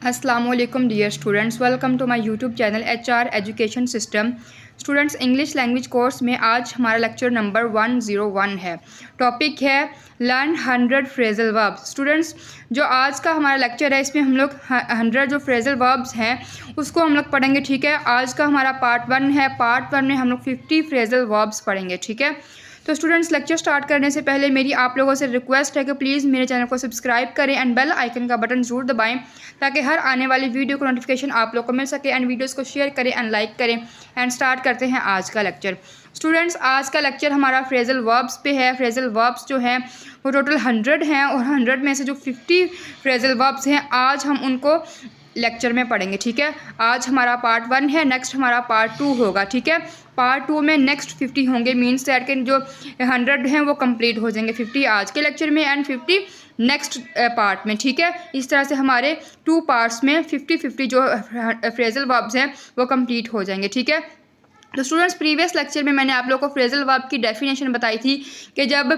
Assalamualaikum dear students, welcome to my YouTube channel HR education system. Students English language course में आज हमारा lecture number 101 है। Topic है learn 100 phrasal verbs. Students जो आज का हमारा लेक्चर है इसमें हम लोग 100 जो फ्रेजल वर्ब्स हैं उसको हम लोग पढ़ेंगे। ठीक है, आज का हमारा पार्ट 1 है। पार्ट 1 में हम लोग 50 फ्रेजल वर्ब्स पढ़ेंगे। ठीक है, तो स्टूडेंट्स लेक्चर स्टार्ट करने से पहले मेरी आप लोगों से रिक्वेस्ट है कि प्लीज़ मेरे चैनल को सब्सक्राइब करें एंड बेल आइकन का बटन ज़रूर दबाएं ताकि हर आने वाली वीडियो को नोटिफिकेशन आप लोग को मिल सके। एंड वीडियोस को शेयर करें एंड लाइक करें। एंड स्टार्ट करते हैं आज का लेक्चर। स्टूडेंट्स आज का लेक्चर हमारा फ्रेजल वर्ब्स पे है। फ्रेजल वर्ब्स जो हैं वो टोटल 100 हैं और 100 में से जो 50 फ्रेजल वर्ब्स हैं आज हम उनको लेक्चर में पढ़ेंगे। ठीक है, आज हमारा पार्ट 1 है, नेक्स्ट हमारा पार्ट 2 होगा। ठीक है, पार्ट 2 में नेक्स्ट 50 होंगे, मीन्स दैट के जो 100 हैं वो कंप्लीट हो जाएंगे। 50 आज के लेक्चर में एंड 50 नेक्स्ट पार्ट में। ठीक है, इस तरह से हमारे 2 पार्ट्स में 50 जो फ्रेजल वर्ब्स हैं वो कंप्लीट हो जाएंगे। ठीक है, तो स्टूडेंट्स प्रीवियस लेक्चर में मैंने आप लोगों को फ्रेजल वर्ब की डेफिनेशन बताई थी कि जब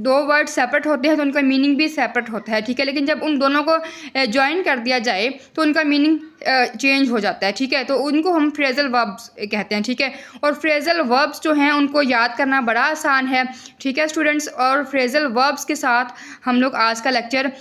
दो वर्ड सेपरेट होते हैं तो उनका मीनिंग भी सेपरेट होता है। ठीक है, लेकिन जब उन दोनों को ज्वाइन कर दिया जाए तो उनका मीनिंग चेंज हो जाता है। ठीक है, तो उनको हम फ्रेजल वर्ब्स कहते हैं। ठीक है, और फ्रेजल वर्ब्स जो हैं उनको याद करना बड़ा आसान है। ठीक है स्टूडेंट्स, और फ्रेजल वर्ब्स के साथ हम लोग आज का लेक्चर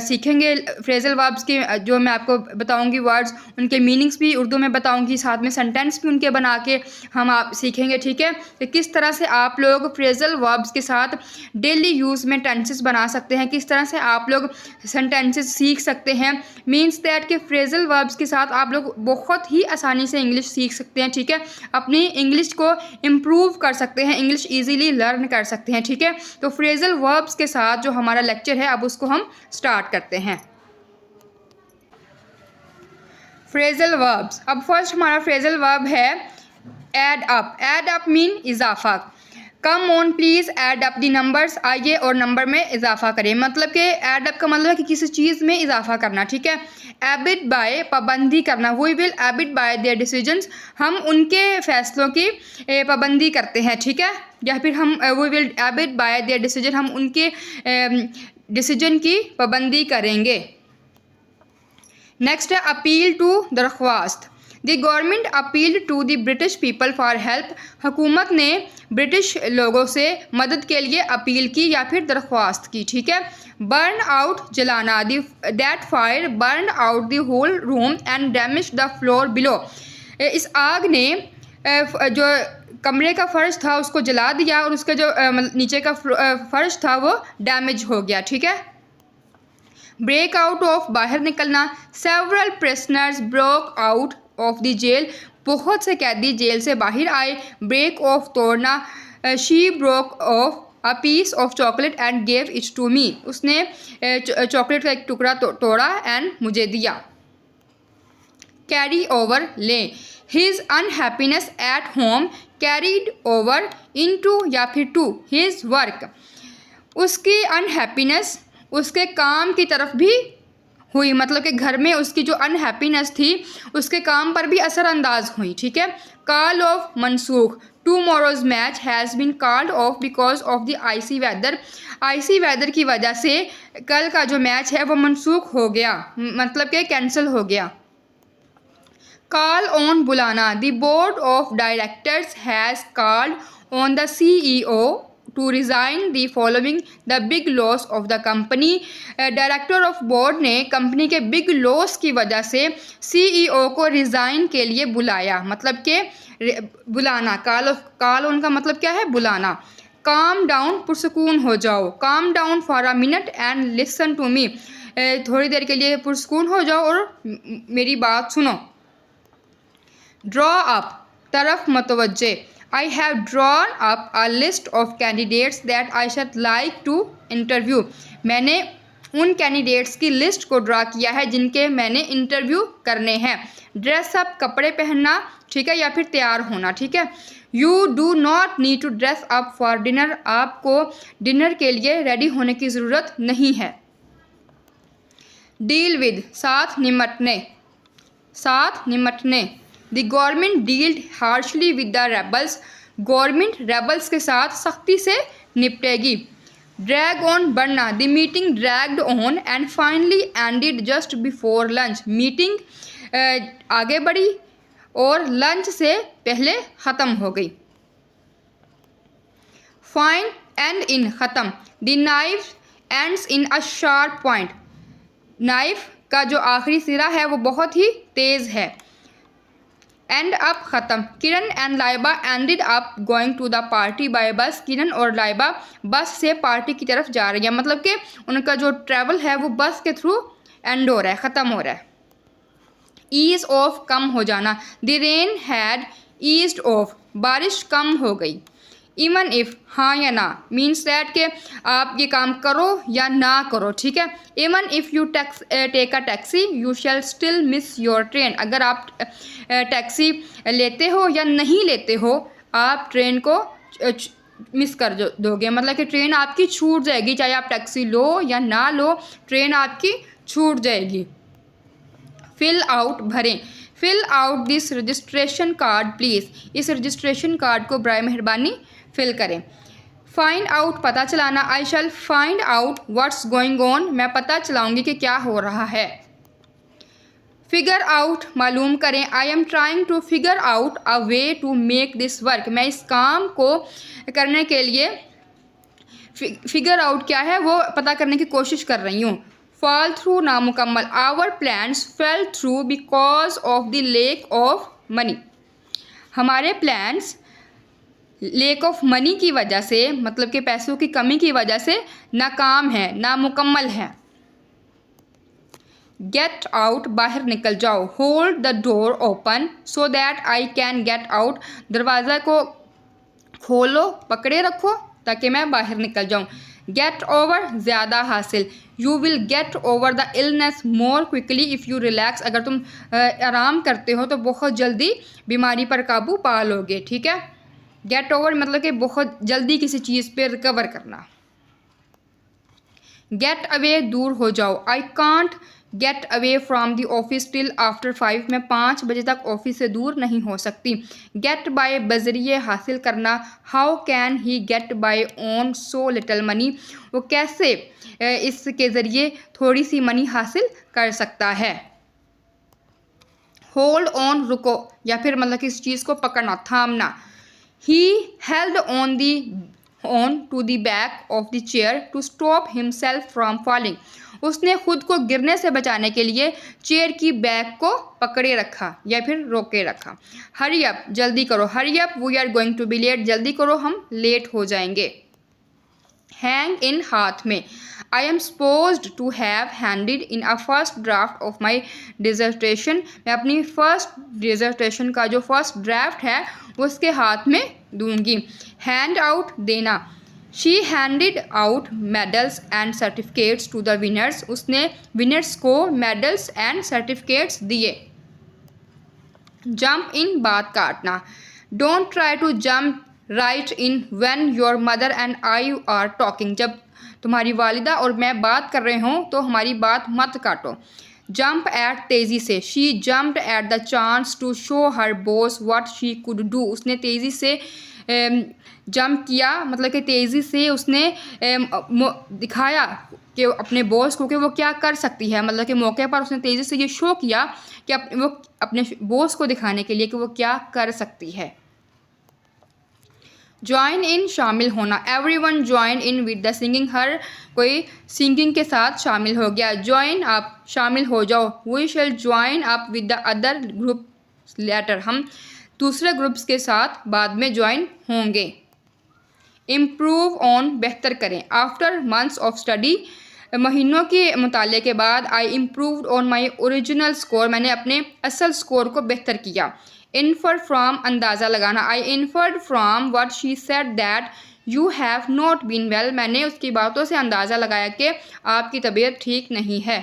सीखेंगे। फ्रेजल वर्ब्स के जो मैं आपको बताऊंगी वर्ड्स, उनके मीनिंग्स भी उर्दू में बताऊंगी, साथ में सेंटेंस भी उनके बना के हम आप सीखेंगे। ठीक है, तो किस तरह से आप लोग फ्रेजल वर्ब्स के साथ डेली यूज़ में टेंसेस बना सकते हैं, किस तरह से आप लोग सेंटेंसेस सीख सकते हैं। मीन्स दैट कि फ्रेजल वर्ब्स के साथ आप लोग बहुत ही आसानी से इंग्लिश सीख सकते हैं। ठीक है, अपनी इंग्लिश को इम्प्रूव कर सकते हैं, इंग्लिश ईजीली लर्न कर सकते हैं। ठीक है, तो फ्रेजल वर्ब्स के साथ जो हमारा लेक्चर है अब उसको हम स्टार्ट करते हैं। फ्रेजल वर्ब्स, अब फर्स्ट हमारा फ्रेजल वर्ब है add up. Add up mean इजाफा। Come on please add up the numbers, आइए और नंबर में इजाफा करें। मतलब कि एड अप का मतलब है कि किसी चीज़ में इजाफा करना। ठीक है, एबिड बाय पाबंदी करना। We will abide by their decisions, हम उनके फैसलों की पाबंदी करते हैं। ठीक है, या फिर हम we will abide by their decision, हम उनके डिसीजन की पाबंदी करेंगे। नेक्स्ट है अपील टू, दरख्वास्त। The government appealed to the British people for help, हुकूमत ने ब्रिटिश लोगों से मदद के लिए अपील की या फिर दरख्वास्त की। ठीक है, बर्न आउट, जलाना। That fire burn out the whole room and damage the floor below. इस आग ने जो कमरे का फर्श था उसको जला दिया और उसका जो नीचे का फर्श था वो डैमेज हो गया। ठीक है, ब्रेक आउट ऑफ, बाहर निकलना। Several prisoners broke out of the jail, बहुत से कैदी जेल से बाहर आए। ब्रेक ऑफ, तोड़ना। She broke off a piece of chocolate and gave it to me, उसने चॉकलेट का एक टुकड़ा तोड़ा एंड मुझे दिया। कैरी ओवर, ले। His unhappiness at home carried over into या फिर टू हिज वर्क, उसकी अनहैप्पीनेस उसके काम की तरफ भी हुई, मतलब कि घर में उसकी जो अनहैप्पीनेस थी उसके काम पर भी असरअंदाज हुई। ठीक है, कॉल ऑफ, मनसूख। Tomorrow's match has been called off because of the icy weather, icy weather की वजह से कल का जो मैच है वो मनसूख हो गया, मतलब कि कैंसिल हो गया। कॉल ऑन, बुलाना। The board of directors has called on the CEO to resign the following the big loss of the company. Director of board ने कंपनी के बिग लॉस की वजह से CEO को रिज़ाइन के लिए बुलाया, मतलब कि बुलाना। कॉल ऑन का मतलब क्या है, बुलाना। काम डाउन, पुरसकून हो जाओ। Calm down for a minute and listen to me, थोड़ी देर के लिए पुरसकून हो जाओ और मेरी बात सुनो। ड्रॉ अप, तरफ मतवज्जे। I have drawn up a list of candidates that I should like to interview. मैंने उन कैंडिडेट्स की लिस्ट को ड्रा किया है जिनके मैंने इंटरव्यू करने हैं। ड्रेस अप, कपड़े पहनना। ठीक है, या फिर तैयार होना। ठीक है, you do not need to dress up for dinner, आपको डिनर के लिए रेडी होने की ज़रूरत नहीं है। डील विद, साथ निमटने, साथ निमटने। The government dealt harshly with the rebels, government rebels के साथ सख्ती से निपटेगी। ड्रैग ऑन बढ़ना, the meeting dragged on and finally ended just before lunch, meeting आगे बढ़ी और लंच से पहले ख़त्म हो गई। फाइन एंड इन ख़त्म, the knife ends in a sharp point, knife का जो आखिरी सिरा है वो बहुत ही तेज़ है। एंड अप ख़त्म, Kiran and Laiba ended up going to the party by bus, Kiran और लाइबा बस से पार्टी की तरफ जा रही है, मतलब कि उनका जो ट्रैवल है वो बस के थ्रू एंड हो रहा है, ख़त्म हो रहा है। ईज ऑफ कम हो जाना, the rain had eased of, बारिश कम हो गई। इवन इफ़ हाँ या ना मीन्स दैट के आप ये काम करो या ना करो, ठीक है। Even if you take a taxi you shall still miss your train, अगर आप टैक्सी लेते हो या नहीं लेते हो आप ट्रेन को मिस कर दोगे, मतलब कि ट्रेन आपकी छूट जाएगी, चाहे आप टैक्सी लो या ना लो ट्रेन आपकी छूट जाएगी। फिल आउट भरें, fill out this registration card please, इस रजिस्ट्रेशन कार्ड को बराए मेहरबानी फिल करें। फाइंड आउट पता चलाना, I shall find out what's going on, मैं पता चलाऊंगी कि क्या हो रहा है। फिगर आउट मालूम करें, I am trying to figure out a way to make this work, मैं इस काम को करने के लिए फिगर आउट क्या है वो पता करने की कोशिश कर रही हूँ। फॉल थ्रू नामुकम्मल, our plans fell through because of the lack of money, हमारे प्लान्स लेक ऑफ मनी की वजह से, मतलब कि पैसों की कमी की वजह से नाकाम है, नामुकम्मल है। गेट आउट बाहर निकल जाओ, hold the door open so that I can get out, दरवाज़ा को खोलो पकड़े रखो ताकि मैं बाहर निकल जाऊँ। गेट ओवर ज़्यादा हासिल, you will get over the illness more quickly if you relax, अगर तुम आराम करते हो तो बहुत जल्दी बीमारी पर काबू पा लोगे, ठीक है। गेट ओवर मतलब कि बहुत जल्दी किसी चीज़ पे रिकवर करना। गेट अवे दूर हो जाओ, I can't get away from the office till after 5, मैं 5 बजे तक ऑफिस से दूर नहीं हो सकती। गेट बाय बजरिए हासिल करना, how can he get by on so little money, वो कैसे इसके ज़रिए थोड़ी सी मनी हासिल कर सकता है। होल्ड ऑन रुको, या फिर मतलब कि इस चीज़ को पकड़ना, थामना। He held on to the back of the chair to stop himself from falling. उसने खुद को गिरने से बचाने के लिए चेयर की बैक को पकड़े रखा या फिर रोके रखा। हरी अप, जल्दी करो, hurry up we are going to be late, जल्दी करो हम लेट हो जाएंगे। हैंग इन हाथ में, I am supposed to have handed in a first draft of my dissertation, मैं अपनी फर्स्ट डिजर्टेशन का जो फर्स्ट ड्राफ्ट है उसके हाथ में दूंगी। हैंड आउट देना, she handed out medals and certificates to the winners, उसने विनर्स को मेडल्स एंड सर्टिफिकेट्स दिए। जंप इन, बात काटना, don't try to jump right in when your mother and I are talking, जब तुम्हारी वालिदा और मैं बात कर रहे हों तो हमारी बात मत काटो। जंप एट, तेज़ी से, she jumped at the chance to show her boss what she could do, उसने तेज़ी से जंप किया, मतलब कि तेज़ी से उसने दिखाया कि अपने बॉस को कि वो क्या कर सकती है, मतलब कि मौके पर उसने तेज़ी से ये शो किया कि वो अपने बॉस को दिखाने के लिए कि वो क्या कर सकती है। ज्वाइन इन, शामिल होना, everyone join in with the singing, हर कोई सिंगिंग के साथ शामिल हो गया। ज्वाइन अप, शामिल हो जाओ, we shall join up with the other group later, हम दूसरे ग्रुप्स के साथ बाद में ज्वाइन होंगे। इम्प्रूव ऑन, बेहतर करें, आफ्टर मंथ्स ऑफ स्टडी, महीनों के मुताले के बाद, I improved on my original score, मैंने अपने असल स्कोर को बेहतर किया। इन्फर फ्राम, अंदाज़ा लगाना, I inferred from what she said that you have not been well, मैंने उसकी बातों से अंदाज़ा लगाया कि आपकी तबीयत ठीक नहीं है।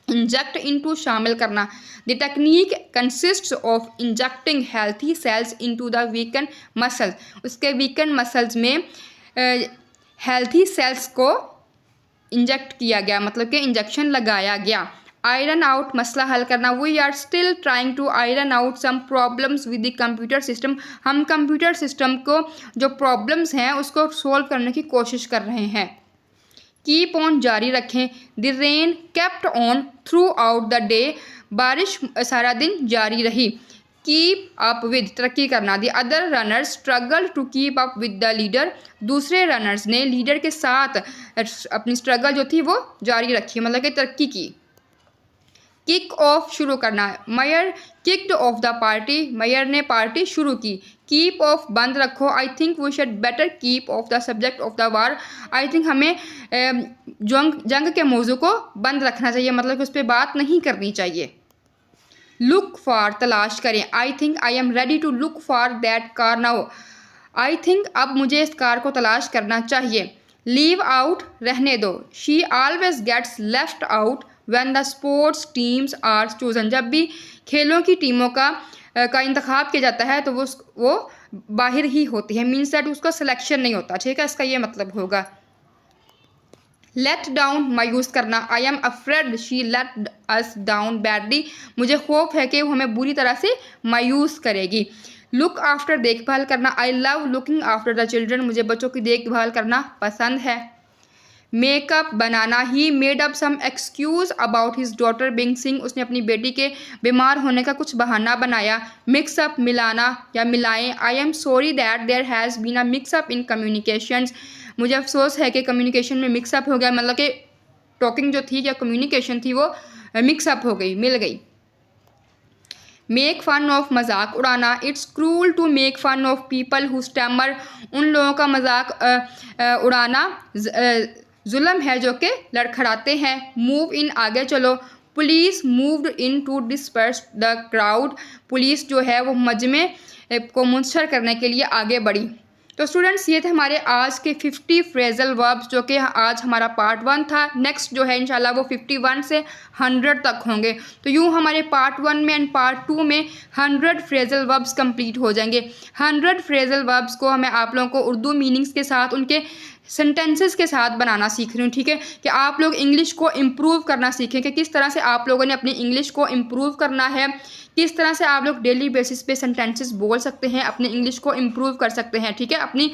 इंजेक्ट इनटू, शामिल करना, the technique consists of injecting healthy cells into the weaken muscles, उसके वीकन मसल्स में हेल्थी सेल्स को इंजेक्ट किया गया, मतलब कि इंजेक्शन लगाया गया। आयरन आउट मसला हल करना, we are still trying to iron out some problems with the computer system, हम कंप्यूटर सिस्टम को जो प्रॉब्लम्स हैं उसको सोल्व करने की कोशिश कर रहे हैं। कीप ऑन जारी रखें, the rain kept on through out the day, बारिश सारा दिन जारी रही। कीप अप विद तरक्की करना, the other runners struggle to keep up with the leader, दूसरे रनर्स ने लीडर के साथ अपनी स्ट्रगल जो थी वो जारी रखी, मतलब कि तरक्की की। किक ऑफ शुरू करना, mayor kicked off the party, mayor ने पार्टी शुरू की। कीप ऑफ बंद रखो, I think we should better keep off the subject of the war, I think हमें जंग के मौजू को बंद रखना चाहिए, मतलब कि उस पर बात नहीं करनी चाहिए। लुक फॉर तलाश करें, I think I am ready to look for that car now, I think अब मुझे इस कार को तलाश करना चाहिए। लीव आउट रहने दो, she always gets left out when the sports teams are chosen, जब भी खेलों की टीमों का इंतखाब किया जाता है तो वो बाहर ही होती है, मीन्स दैट उसका सिलेक्शन नहीं होता, ठीक है, इसका ये मतलब होगा। लेट डाउन मायूस करना, I am afraid she let us down badly, मुझे खौफ है कि वो हमें बुरी तरह से मायूस करेगी। लुक आफ्टर देखभाल करना, I love looking after the children, मुझे बच्चों की देखभाल करना पसंद है। मेकअप बनाना, he made up some excuse about his daughter being sick, उसने अपनी बेटी के बीमार होने का कुछ बहाना बनाया। मिक्सअप मिलाना या मिलाएं, I am sorry that there has been a mixup in communications, मुझे अफसोस है कि कम्युनिकेशन में मिक्सअप हो गया, मतलब कि टॉकिंग जो थी या कम्युनिकेशन थी वो मिक्सअप हो गई, मिल गई। मेक फन ऑफ, मजाक उड़ाना, it's cruel to make fun of people who stammer, उन लोगों का मजाक उड़ाना जुल्म है जो कि लड़खड़ाते हैं। मूव इन, आगे चलो। Police moved in to disperse the crowd, police जो है वो मजमे को मुंसर करने के लिए आगे बढ़ी। तो स्टूडेंट्स ये थे हमारे आज के 50 फ्रेजल वर्ब्स, जो कि आज हमारा पार्ट 1 था। नेक्स्ट जो है इंशाल्लाह वो 51 से 100 तक होंगे। तो यूँ हमारे पार्ट 1 में एंड पार्ट 2 में 100 फ्रेजल वर्ब्स कंप्लीट हो जाएंगे। 100 फ्रेजल वर्ब्स को हमें आप लोगों को उर्दू मीनिंग्स के साथ, उनके सेंटेंसेस के साथ बनाना सीख रही हूँ, ठीक है, कि आप लोग इंग्लिश को इम्प्रूव करना सीखें कि किस तरह से आप लोगों ने अपनी इंग्लिश को इम्प्रूव करना है, किस तरह से आप लोग डेली बेसिस पे सेंटेंसेस बोल सकते हैं, अपनी इंग्लिश को इम्प्रूव कर सकते हैं, ठीक है, अपनी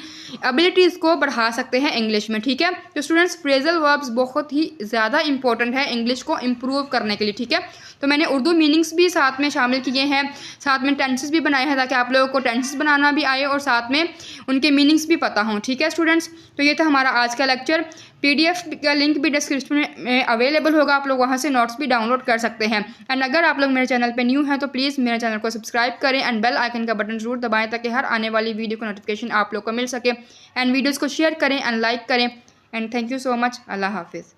एबिलिटीज़ को बढ़ा सकते हैं इंग्लिश में, ठीक है। तो स्टूडेंट्स फ्रेजल वर्ब्स बहुत ही ज़्यादा इंपॉर्टेंट है इंग्लिश को इम्प्रूव करने के लिए, ठीक है। तो मैंने उर्दू मीनिंग्स भी साथ में शामिल किए हैं, साथ में टेंसेस भी बनाए हैं ताकि आप लोगों को टेंसेस बनाना भी आए और साथ में उनके मीनिंग्स भी पता हों, ठीक है स्टूडेंट्स। तो ये था हमारा आज का लेक्चर। PDF का लिंक भी डिस्क्रिप्शन में अवेलेबल होगा, आप लोग वहाँ से नोट्स भी डाउनलोड कर सकते हैं। एंड अगर आप लोग मेरे चैनल पे न्यू हैं तो प्लीज़ मेरे चैनल को सब्सक्राइब करें एंड बेल आइकन का बटन जरूर दबाएं ताकि हर आने वाली वीडियो का नोटिफिकेशन आप लोग को मिल सके। एंड वीडियोज़ को शेयर करें एंड लाइक करें। And thank you so much. अल्लाह हाफिज़।